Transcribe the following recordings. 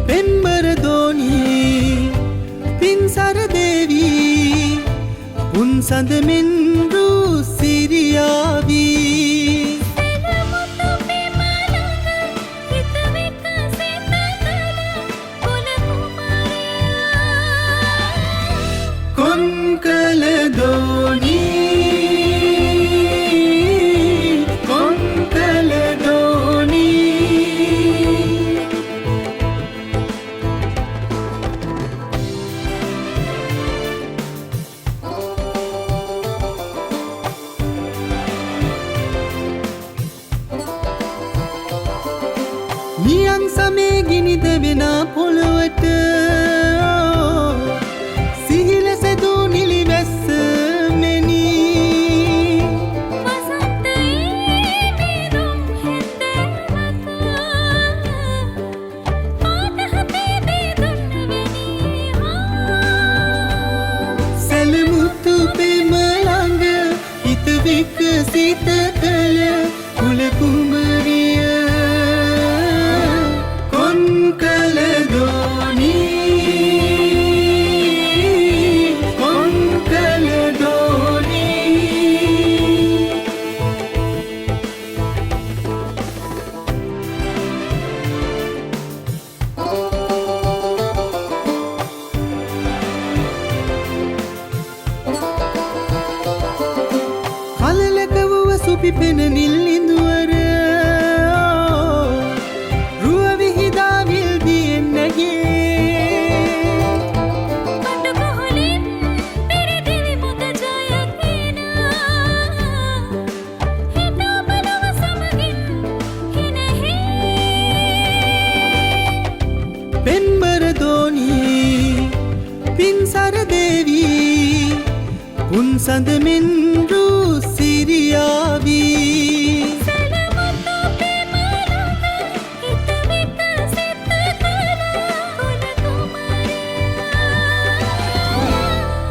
පෙම්බර දෝනී පින්සර දේවී උන්සඳ මෙන් රූ සිරියාවී කොන්කල දෝනී කොන්කල දෝනී නියං සමේ ගිනිද වෙන පොළොවට සිත කළ කුල කුමරිය කොන්කල දෝනී කොන්කල දෝනී පිපෙන නිල් ඉඳුවර රුව විහිදා විල්දියෙන් නැගේ පටු කොහොලින් පෙරදිවි මුද ජයකින හිතා බලව සමගින් හිනෙහි පෙම්බර දෝනී පින්සර දේවී උන්සඳ මෙන් රූ සිරියාවී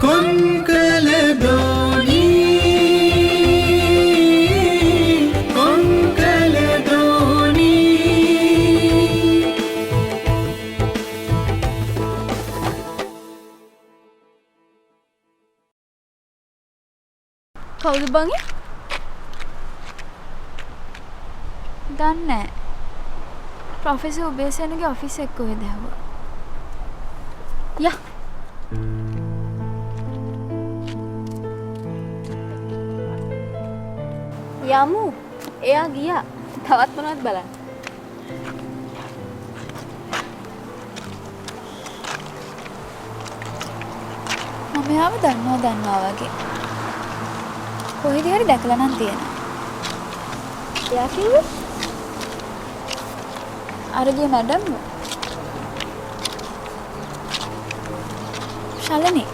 කොන්කල දෝනී කොන්කල දෝනී කවුද බංගේ? දන්නේ නැහැ. ප්‍රොෆෙසර් උබේසේනගේ ඔෆිස් එක කොහෙද ආවා? යා. යමු. එයා ගියා. තවත් මොනවද බලන්න. මම යාව දන්නවා වගේ. කොහෙද හරි දැකලා නම් තියෙනවා. එයා කිව්වේ අරගේ මැඩම් ශලනි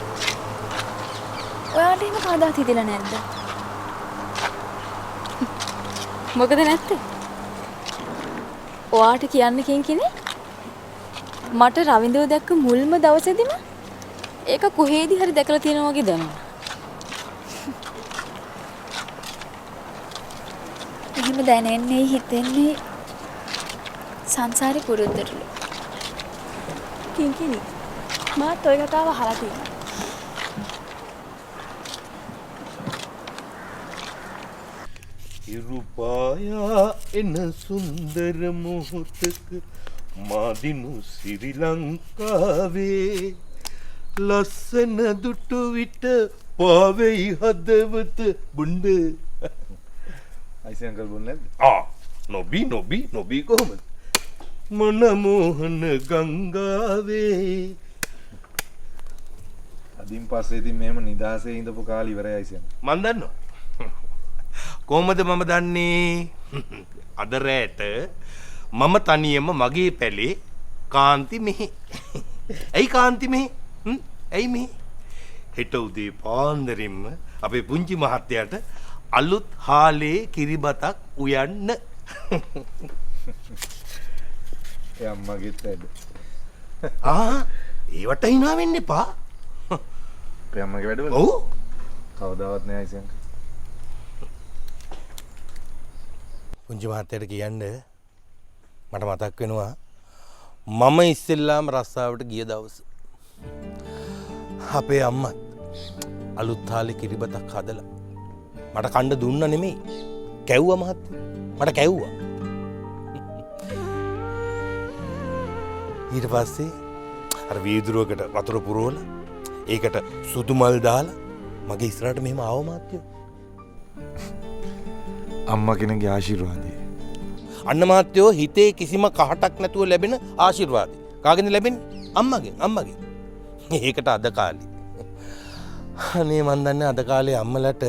ඔයාට එහෙම කවදාවත් හිතෙලා නැද්ද? මොකද නැත්තේ? ඔයාට කියන්න කිනේ මට රවින්දව දැක්ක මුල්ම දවසේදීම ඒක කොහේදී හරි දැකලා තියෙනවා වගේ දැනුණා. එහෙම දැනෙන්නේ හිතෙන්නේ සංසාරේ පුරුද්දටලු. කිංකිනි මාත් ඔය කතාව අහලා තියෙනවා. ඉරුපායා එන සුන්දර මොහොතක මාදිනු ශ්‍රී ලංකාවේ ලස්සන දුටු විට පාවෙයි හදවත බුණ්ඩ අයිසි අංකල් බොන්නේ නැද්ද? නොබී කොහොමද? මන මෝහන ගංගාවේ අදින් පස්සේ ඉතින් මෙහෙම නිදහසේ ඉඳපු කාලේ ඉවරයි අයිසි අංකල්. මන් දන්නවා. කොහොමද මම දන්නේ? අද රැට මම තනියම මගේ පැලේ කාන්ති මෙහි. ඇයි කාන්ති මෙහි? ඇයි මෙහි? හෙට උදේ පාන්දරින්ම අපේ පුංචි මහත්තයාට අලුත් හාලේ කිරිබතක් උයන්න. ඒ අම්මගෙත් වැඩ. ඒවට hina වෙන්න එපා. අපේ අම්මගේ වැඩවල. ඔව්. කවදාවත් නෑ අයිසි අංකල්. පුංචි මහත්තයාට කියන්න මට මතක් වෙනවා මම ඉස්සෙල්ලාම රස්සාවට ගිය දවස අපේ අම්මත් අලුත් තාලේ කිරිබතක් හදලා මට කණ්ඩ දුන්න නෙමෙයි කැව්වා මහත්තයෝ මට කැව්වා ඊට පස්සේ අර වීදුරුවකට වතුර පුරවලා ඒකට සුදු මල් දාලා මගේ ඉස්සරහට මෙහෙම ආව මහත්තයෝ අම්මා කෙනෙක්ගේ ආශිර්වාදය. අන්න මහත්තයෝ හිතේ කිසිම කහටක් නැතුව ලැබෙන ආශිර්වාදය. කාගෙන්ද ලැබෙන්නේ? අම්මගෙන්. ඒකට අද කාලේ. අනේ මන් දන්නේ අද කාලේ අම්මලට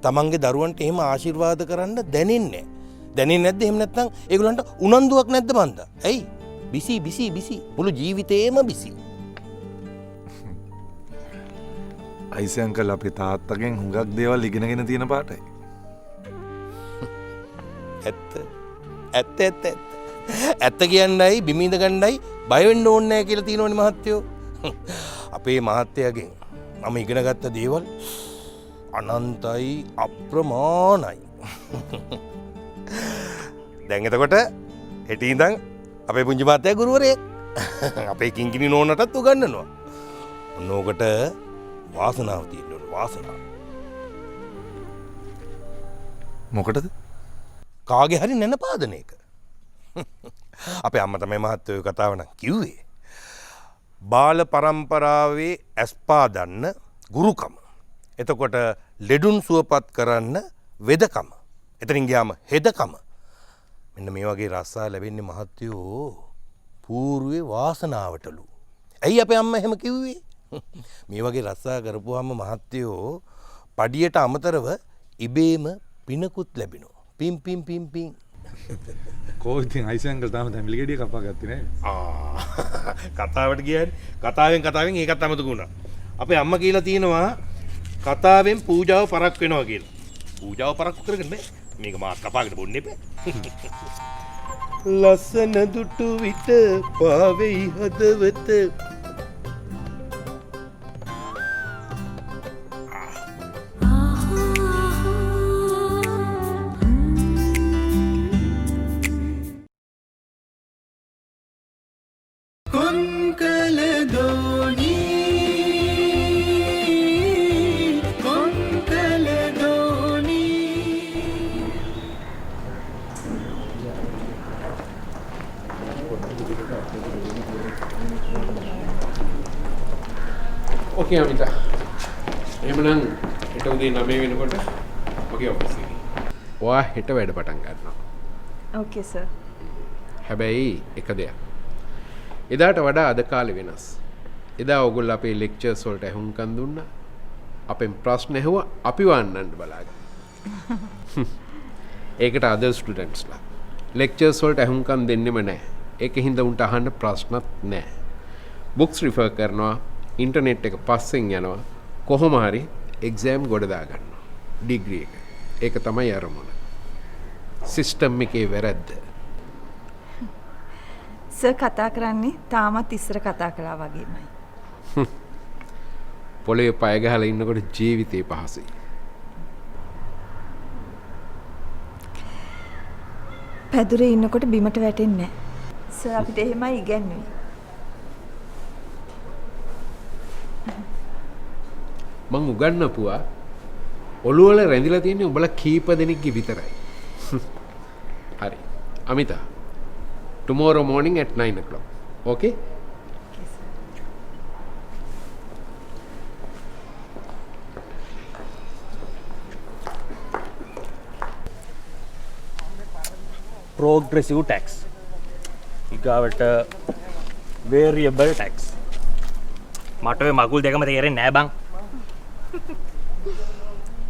තමන්ගේ දරුවන්ට එහෙම ආශිර්වාද කරන්න දැනෙන්නේ නැහැ. දැනෙන්නේ නැද්ද? එහෙම නැත්නම් ඒගොල්ලන්ට උනන්දුවක් නැද්ද බන්දා? ඇයි? බිසි. මුළු ජීවිතේම බිසි. අයිසි අංකල් අපේ තාත්තගෙන් හුඟක් දේවල් ඉගෙනගෙන තියෙන පාටයි. ඇත්ත කියන්නයි බිමිඳ ගණ්ඩයි බයවෙන්න ඕන්නෑ කියලා තියෙනවනි මහත්තයෝ අපේ මහත්තයගෙන් මම ඉගෙන ගත්ත දේවල් අනන්තයි අප්‍රමාණයි දැන් එතකොට හෙටීදං අපේ පුංචි මහත්තය ගුරුවරයෙක් අපේ කිංකිණි නෝනටත් උගන්වනවා ඔන්නෝකට වාසනාව තියෙන්න වාසනාව මොකටද? කාගේ හරි නැන පාදනයක අපේ අම්ම තමයි මහත්තයෝ කතාව නම් කිව්වේ බාල පරම්පරාවේ ඇස්පාදන්න ගුරුකම එතකොට ලෙඩුන් සුවපත් කරන්න වෙදකම එතනින් ගියාම හෙදකම මෙන්න මේ වගේ රස්සා ලැබෙන්නේ මහත්තයෝ పూర్වේ වාසනාවටලු ඇයි අපේ අම්ම එහෙම කිව්වේ මේ වගේ රස්සා කරපුවාම මහත්තයෝ පඩියට අමතරව ඉබේම පිනකුත් ලැබෙනවා පින් කෝ ඉතින් අයිසි අංකල් තාම තැඹිලි ගෙඩිය කපා ගත්තේ නැහැ. කතාවට කියන්නේ කතාවෙන් ඒකත් අමතක වුණා. අපේ අම්මා කියලා තියෙනවා කතාවෙන් පූජාව පරක් වෙනවා කියලා. පූජාව පරක් කරගෙන බෑ. මේක මාත් කපාගෙන බොන්න එපා. ලස්සන දුටු විට පාවෙයි හදවත ඕකේ අමිතා. එහෙමනම් හෙට උදේ 9 වෙනකොට ඔගේ ඔෆිස් එකේ. ඔයා හෙට වැඩ පටන් ගන්නවා. ඕකේ සර්. හැබැයි එක දෙයක්. එදාට වඩා අද කාලේ වෙනස්. එදා ඔයගොල්ලෝ අපේ ලෙක්චර්ස් වලට අහුම්කම් දුන්නා. අපෙන් ප්‍රශ්න ඇහුවා අපි වන්නන්න බලාගෙන. ඒකට අදර් ස්ටුඩන්ට්ස්ලා ලෙක්චර්ස් වලට අහුම්කම් දෙන්නෙම නැහැ. ඒකින්ද උන්ට අහන්න ප්‍රශ්නත් නැහැ. බුක්ස් රිෆර් කරනවා ඉන්ටර්නෙට් එක පස්සෙන් යනවා කොහොම හරි එක්සෑම් ගොඩ දාගන්නවා ඩිග්‍රී එක. ඒක තමයි අරමුණ. සිස්ටම් එකේ වැරද්ද. සර් කතා කරන්නේ තාමත් ඉස්සර කතා කළා වගේමයි. පොළේ පය ගහලා ඉන්නකොට ජීවිතේ පහසුයි. පැදුරේ ඉන්නකොට බිමට වැටෙන්නේ නැහැ. සර් අපිට එහෙමයි ඉගැන්වුවේ. මං උගන්නපුවා ඔළුව වල රැඳිලා තියෙන්නේ උඹලා කීප දෙනෙක්ගේ විතරයි. හරි. Amitha. Tomorrow morning at 9 o'clock. Okay? Progressive tax. ඊගාවට variable tax. මට ඔය මගුල් දෙකම තේරෙන්නේ නෑ බං.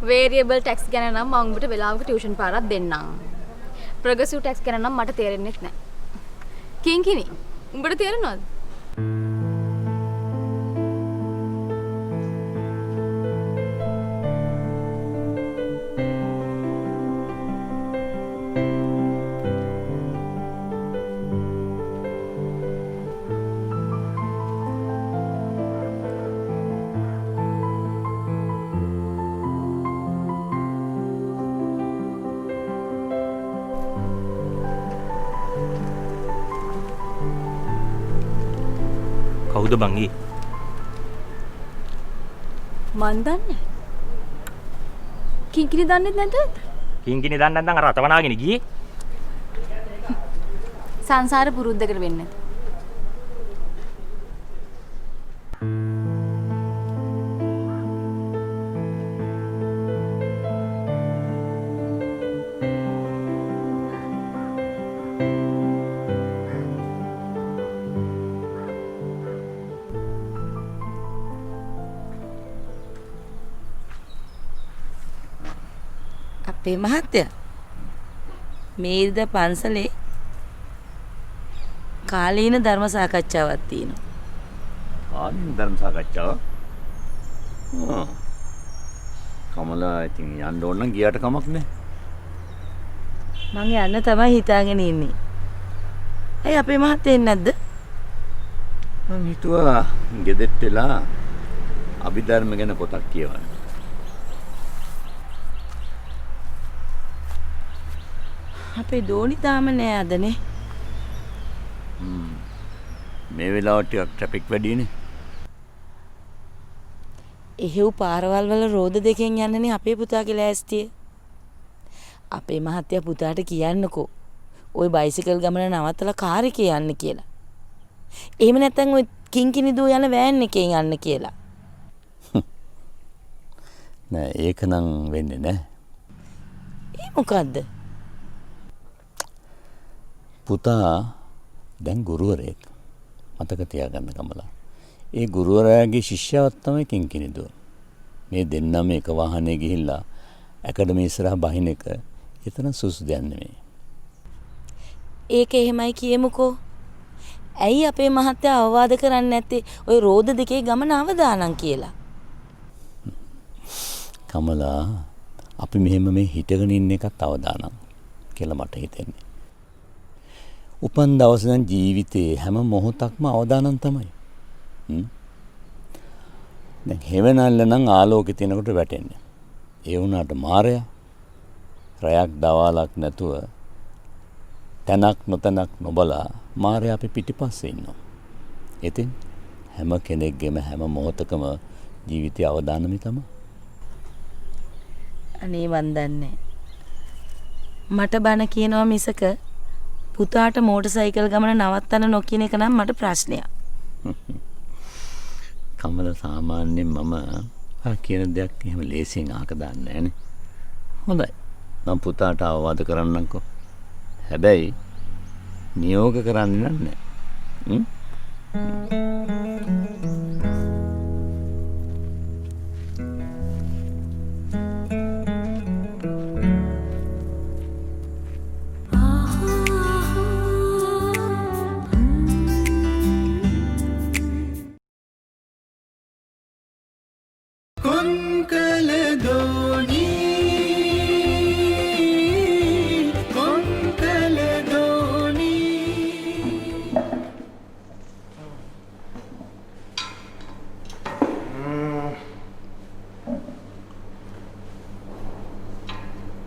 වේරියබල් ටැක්ස් ගැන නම් මම උඹට වෙලාවක ටියුෂන් පාරක් දෙන්නම්. ප්‍රොග්‍රෙසිව් ටැක්ස් ගැන නම් මට තේරෙන්නේ නැහැ. කිංකිනි උඹට තේරෙනවද? කවුද බංගී? මන් දන්නේ. කිංකිණි දන්නෙත් නැද්ද? කිංකිණි දන්නේ නැත්නම් අර අතවනාගෙන ගියේ. සංසාර පුරුද්දකට වෙන්නේ නැති. අපේ මහත්තයා මේ ඉරිදා පන්සලේ කාලීන ධර්ම සාකච්ඡාවක් තියෙනවා. කාලීන ධර්ම සාකච්ඡාව? කමලා ඉතින් යන්න ඕන නම් ගියාට කමක් නැහැ. මං යන්න තමයි හිතාගෙන ඉන්නේ. ඇයි අපේ මහත්තයා එන්නේ නැද්ද? මම හිතුවා ගෙදෙට්ට වෙලා අභිධර්ම ගැන පොතක් කියවන්න. අපේ දෝනි තාම නෑ අදනේ. මේ වෙලාවට ටිකක් ට්‍රැෆික් වැඩිනේ. එහෙව් පාරවල් වල රෝද දෙකෙන් යන්නනේ අපේ පුතාගේ ලෑස්තිය. අපේ මහත්තයා පුතාට කියන්නකෝ ওই බයිසිකල් ගමන නවත්තලා කාර් එකේ යන්න කියලා. එහෙම නැත්නම් ওই කිංකිණි දූ යන වෑන් එකෙන් යන්න කියලා. නෑ ඒක නම් වෙන්නේ නෑ. ඒ මොකද්ද? පුතා දැන් ගුරුවරයෙක්. මතක තියාගන්න කමලා. ඒ ගුරුවරයාගේ ශිෂ්‍යයෙක් තමයි කිංකිණි දුව. මේ දෙන්නම එක වාහනේ ගිහිල්ලා ඇකඩමි ඉස්සරහා බහින එක එතන සුසු දෙයක් නෙමෙයි. ඒක එහෙමයි කියමුකෝ. ඇයි අපේ මහත්තයා අවවාද කරන්නේ නැත්තේ ওই රෝද දෙකේ ගමන අවදානම් කියලා? කමලා අපි මෙහෙම මේ හිටගෙන ඉන්න එකත් අවදානම් කියලා මට හිතෙන්නේ. උපන් දවසේ නම් ජීවිතේ හැම මොහොතක්ම අවදානම් තමයි. දැන් හෙවණල්ල නම් ආලෝකේ තිනකොට වැටෙන්නේ. ඒ වුණාට මාරයා රයක් දවාලක් නැතුව තනක් නොතනක් නොබලා මාරයා අපි පිටිපස්සේ ඉන්නවා. ඉතින් හැම කෙනෙක්ගේම හැම මොහොතකම ජීවිතය අවදානමයි තමයි. අනේ මන් දන්නේ. මට බන කියනවා මිසක පුතාට මෝටර් සයිකල් ගමන නවත්තන්න නොකියන එක නම් මට ප්‍රශ්නයක්. කමල සාමාන්‍යයෙන් මම කියන දෙයක් එහෙම ලේසියෙන් අහක දාන්නේ නැහනේ. හොඳයි. මම පුතාට අවවාද කරන්නම්කෝ. හැබැයි නියෝග කරන්නේ නැහැ. කොන්කල දෝනි කොන්කල දෝනි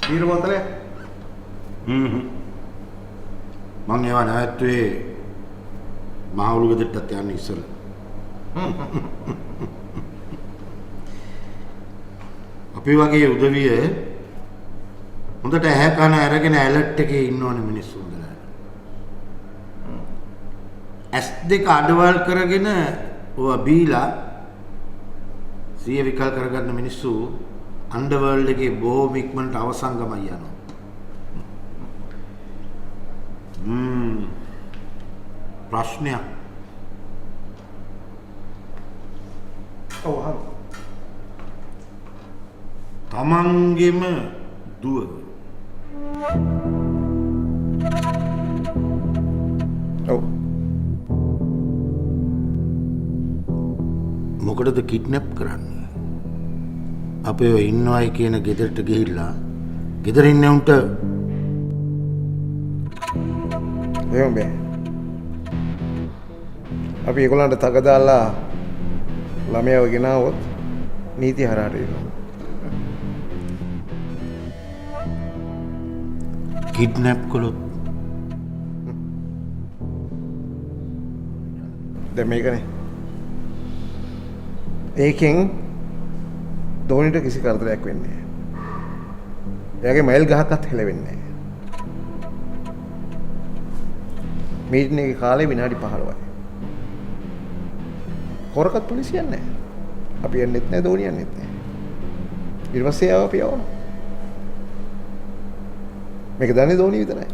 බීර බෝතලේ මං ඒවා නැවැත්තුවේ මහවුළු ගෙදරටත් යන්න ඉස්සෙල්ලා. අපි වගේ උදවිය හොඳට ඇහැ කන අරගෙන ඇලර්ට් එකේ ඉන්නවනේ මිනිස්සු හොඳලා. S2 අඩවල් කරගෙන ඔය බීලා සිය විකල් කරගන්න මිනිස්සු අන්ඩර්වර්ල්ඩ් එකේ බොහොම ඉක්මනට අවසන් ගමන් යනවා. ප්‍රශ්නයක්. ඔව් හරි. තමන්ගෙම දුව ඔව් මොකටද කිඩ්නැප් කරන්නේ? අපේ ඔය ඉන්නවයි කියන ගෙදරට ගිහිල්ලා ගෙදර ඉන්න උන්ට එහෙම බෑ. අපි ඒගොල්ලන්ට තක දාලා ළමයාව ගෙනාවොත් නීති හරහාට එනවා. කිඩ්නැප් කළොත් දැන් මේකනේ ඒකෙන් ධෝනිට කිසි කරදරයක් වෙන්නේ නැහැ. එයාගේ මයිල් ගහක්වත් හෙලවෙන්නේ නැහැ. මීටින් එකේ කාලේ විනාඩි 15යි. කොරකත් පොලිසියක් නැහැ. අපි යන්නෙත් නැහැ ධෝනි යන්නෙත් නැහැ. ඊට පස්සේ ආව අපි යවනවා. මේක දන්නේ ධෝනි විතරයි.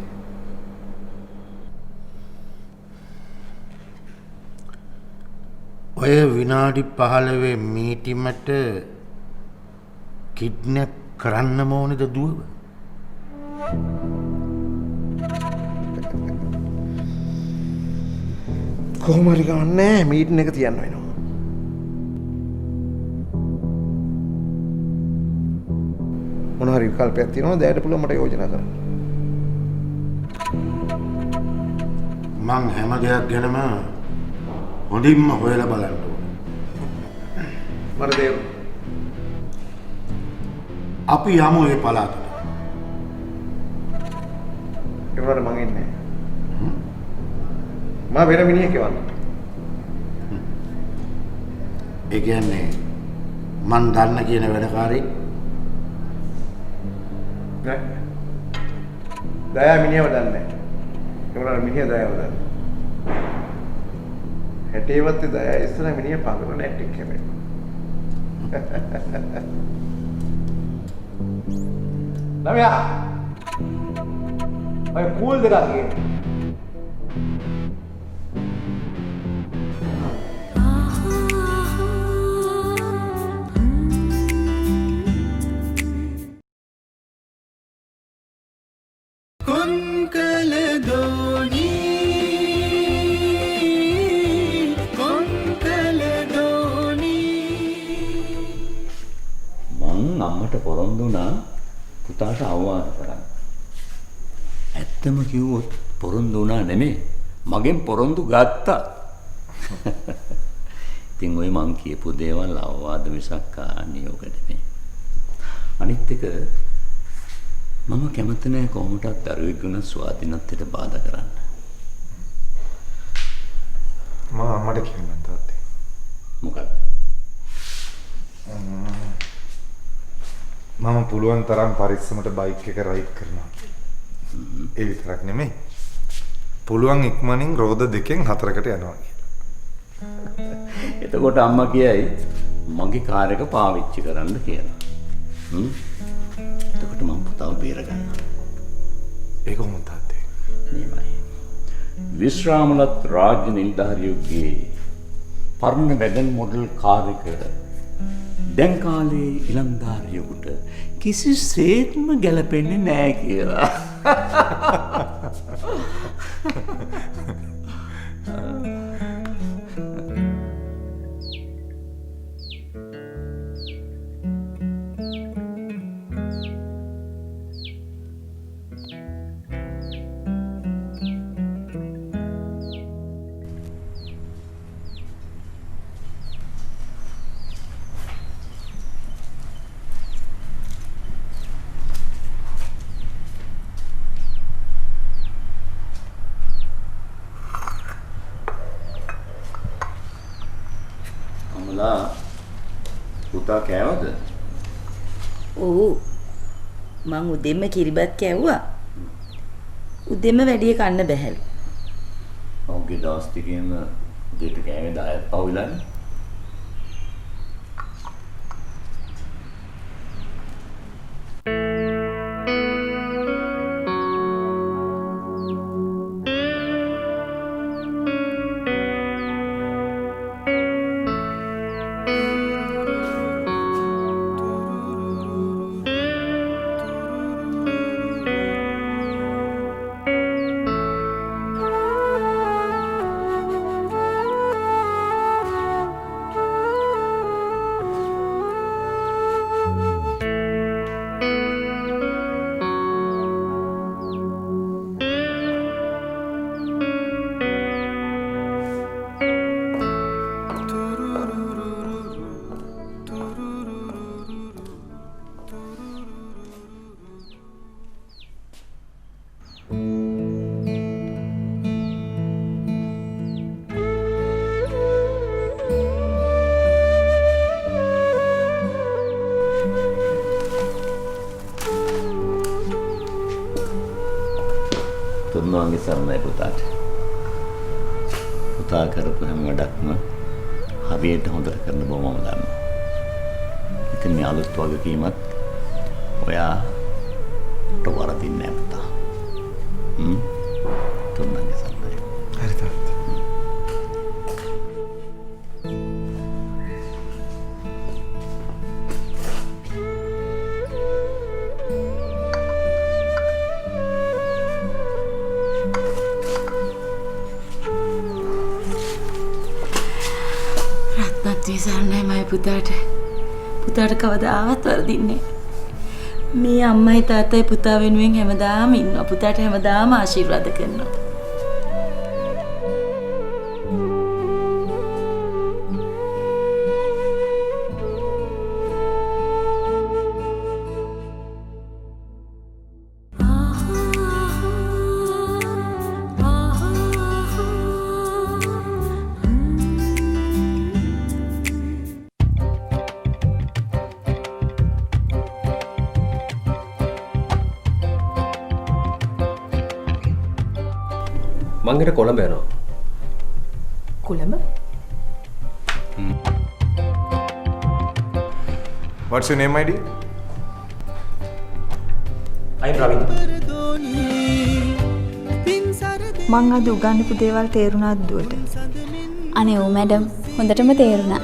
ඔය විනාඩි 15 මීටිමට කිඩ්නැප් කරන්න ඕනේද දුවව? කොහොම හරි ගමන්නේ මීටින් එක තියන්න වෙනවා. මොන හරි විකල්පයක් තියෙනවා දැයට පුළුවන් මට යෝජනා කරන්න. මං හැම දෙයක් ගැනම හොඳින්ම හොයලා බලන්න ඕනේ. මට දේව. අපි යමු ඒ පළාතට. ඒ වුණාට මං ඉන්නේ. මම වෙන මිනිහෙක් එවන්න. ඒ කියන්නේ මං දන්න කියන වැඩකාරී නෑ. දයා මිනිහව දන්නේ නැහැ. ඒ වුණාට මිනිහ දයාව දන්නේ. හැටේවත් දයා ඉස්සර මිනිහ පගර නැට් එක කැමේ. ළමයා. අය කූල් දෙකක් ගියේ. කොන්කල දෝනි කොන්කල දෝනි මං අම්මට පොරොන්දු වුණා පුතාට අවවාද කරන්න. ඇත්තම කිව්වොත් පොරොන්දු වුණා නෙමෙයි. මගෙන් පොරොන්දු ගත්තා. ඉතින් ওই මං කියපු දේවල් අවවාද මිසක් නියෝග නෙමෙයි. අනිත් එක මම කැමති නැහැ කොහොමදත් දරුවෙකුගේ ස්වාධීනත්වයට බාධා කරන්න. මම අම්මට කියන්නම් තාත්තේ. මොකද? මම පුළුවන් තරම් පරිස්සමට බයික් එක රයිඩ් කරනවා. ඒ විතරක් නෙමෙයි. පුළුවන් ඉක්මනින් රෝද 2න් 4කට යනවා කියලා. එතකොට අම්මා කියයි මගේ කාර් එක පාවිච්චි කරන්න කියලා. එතකොට මම පුතාව බේරගන්නවා. ඒක කොහොමද තාත්තේ? මේමයි. විශ්‍රාමලත් රාජ්‍ය නිලධාරියෙකුගේ පරණ වැගන් මොඩල් කාර් එක දැන් කාලේ ඉලංදාරියෙකුට කිසිසේත්ම ගැලපෙන්නේ නැහැ කියලා. පුතා කෑවද? ඔව්. මං උදෙන්ම කිරිබත් කෑවුවා. උදෙන්ම වැඩි කන්න බැහැලු. ඔව්ගේ දවස් ටිකේම උදේට කෑවේ 10ක් පහුවිලානේ. තුන්වන්ගේ සරණයි පුතාට. පුතා කරපු හැම වැඩක්ම හරියට හොඳට කරන බව මම දන්නවා. ඉතින් මේ අලුත් වගකීමත් ඔයාට වරදින්නේ නැහැ පුතා. තුන්වන්ගේ සරණයි. හරි තාත්තා. සරණයි මයි පුතාට. පුතාට කවදාවත් වරදින්නේ මේ අම්මයි තාත්තයි පුතා වෙනුවෙන් හැමදාම ඉන්නවා. පුතාට හැමදාම ආශිර්වාද කරනවා. මං කොළඹ යනවා. Colombo? What's your name, ID? I'm Ravind. මං අද උගන්වපු දේවල් තේරුණාද දුවට? අනේ ඕ මැඩම් හොඳටම තේරුණා.